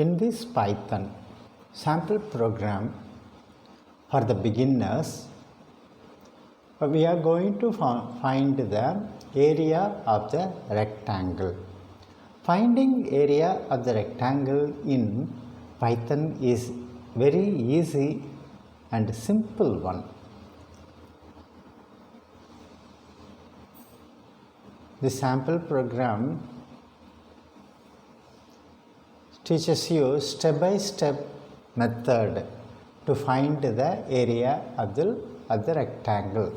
In this Python sample program for the beginners, we are going to find the area of the rectangle. Finding area of the rectangle in Python is very easy and simple one. The sample program teaches you step-by-step method to find the area of the rectangle.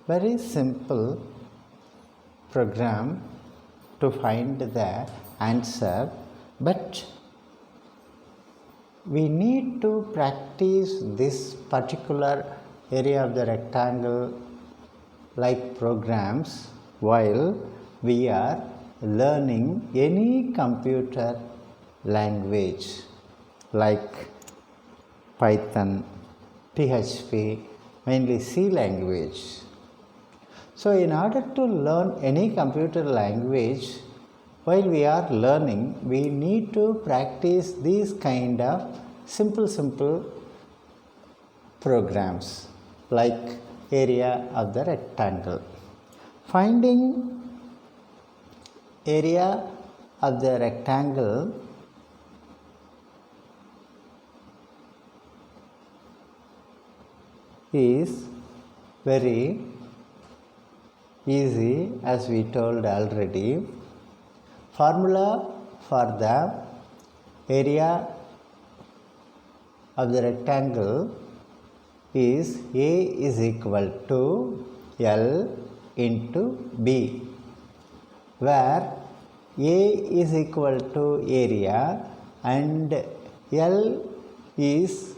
Very simple program to find the answer, but we need to practice this particular area of the rectangle like programs while we are learning any computer language like Python, PHP, mainly C language. So in order to learn any computer language, while we are learning, we need to practice these kind of simple programs like area of the rectangle. Finding area of the rectangle is very easy, as we told already. Formula for the area of the rectangle is A is equal to L into B, where A is equal to area and L is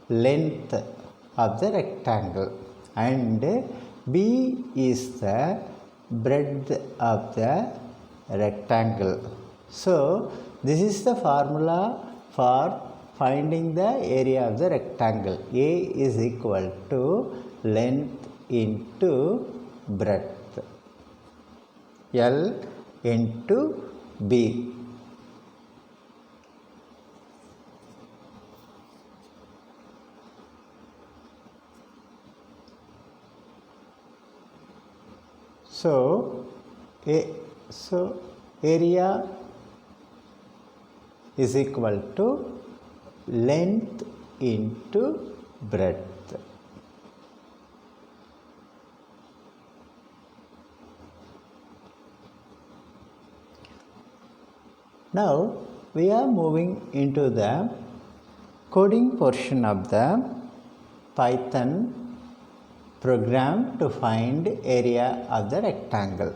length of the rectangle and B is the breadth of the rectangle. So this is the formula for finding the area of the rectangle. A is equal to length into breadth, L into B. So area is equal to length into breadth. Now we are moving into the coding portion of the Python program to find area of the rectangle.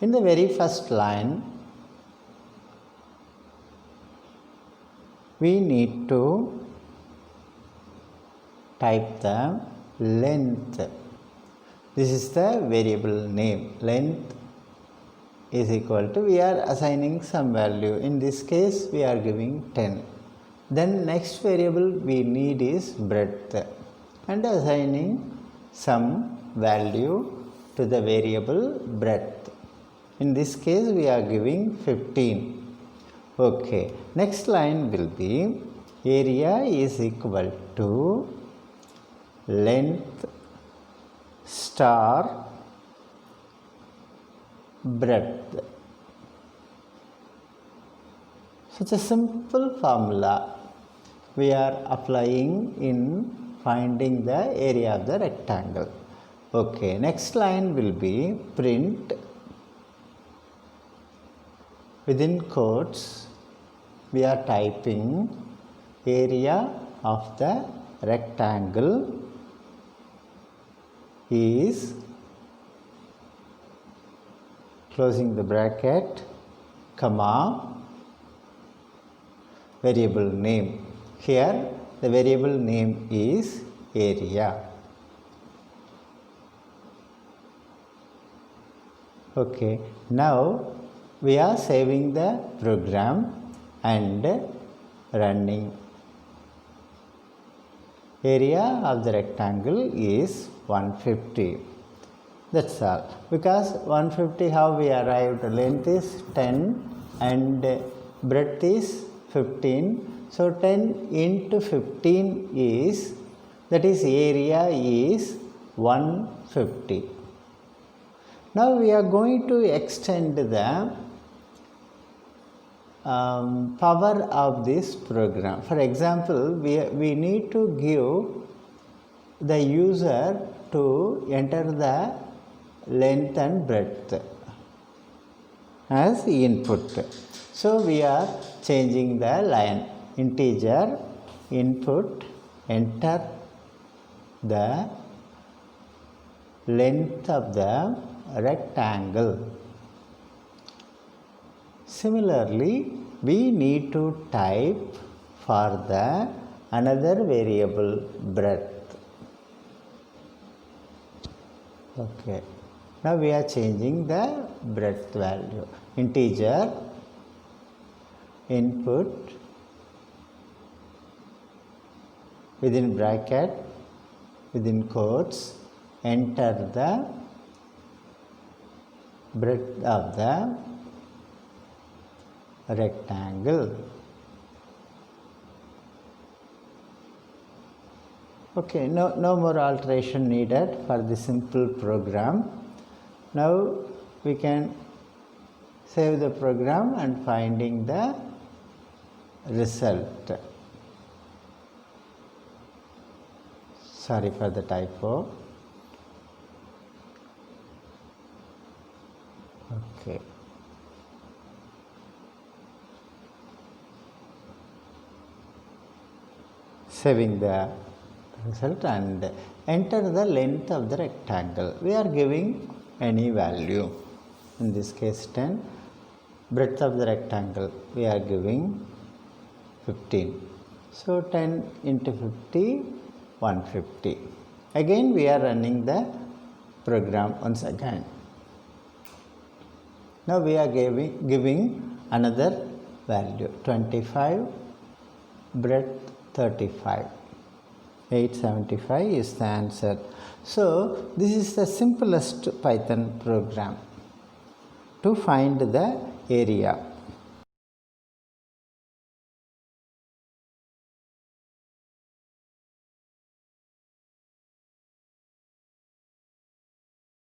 In the very first line, we need to type the length. This is the variable name. Length is equal to, we are assigning some value. In this case, we are giving 10. Then next variable we need is breadth and assigning some value to the variable breadth. In this case, we are giving 15. Okay. Next line will be area is equal to length star breadth. Such a simple formula we are applying in finding the area of the rectangle. Okay. Next line will be print within quotes we are typing area of the rectangle is, closing the bracket, comma, variable name. Here the variable name is area. Okay, now we are saving the program and running. Area of the rectangle is 150. That's all. Because 150, how we arrived? Length is 10 and breadth is 15. So 10 into 15 is, that is, area is 150. Now we are going to extend the power of this program. For example, we need to give the user to enter the length and breadth as input. So we are changing the line. Integer input, enter the length of the rectangle. Similarly, we need to type for the another variable breadth. Okay. Now we are changing the breadth value. Integer input within bracket, within quotes, enter the breadth of the rectangle. Okay, no more alteration needed for the simple program. Now we can save the program and finding the result. Sorry for the typo. Okay. Saving the result and enter the length of the rectangle. We are giving any value. In this case 10. Breadth of the rectangle we are giving 15. So 10 into 50, 150. Again we are running the program once again. Now we are giving another value 25, breadth 35. 875 is the answer. So this is the simplest Python program to find the area.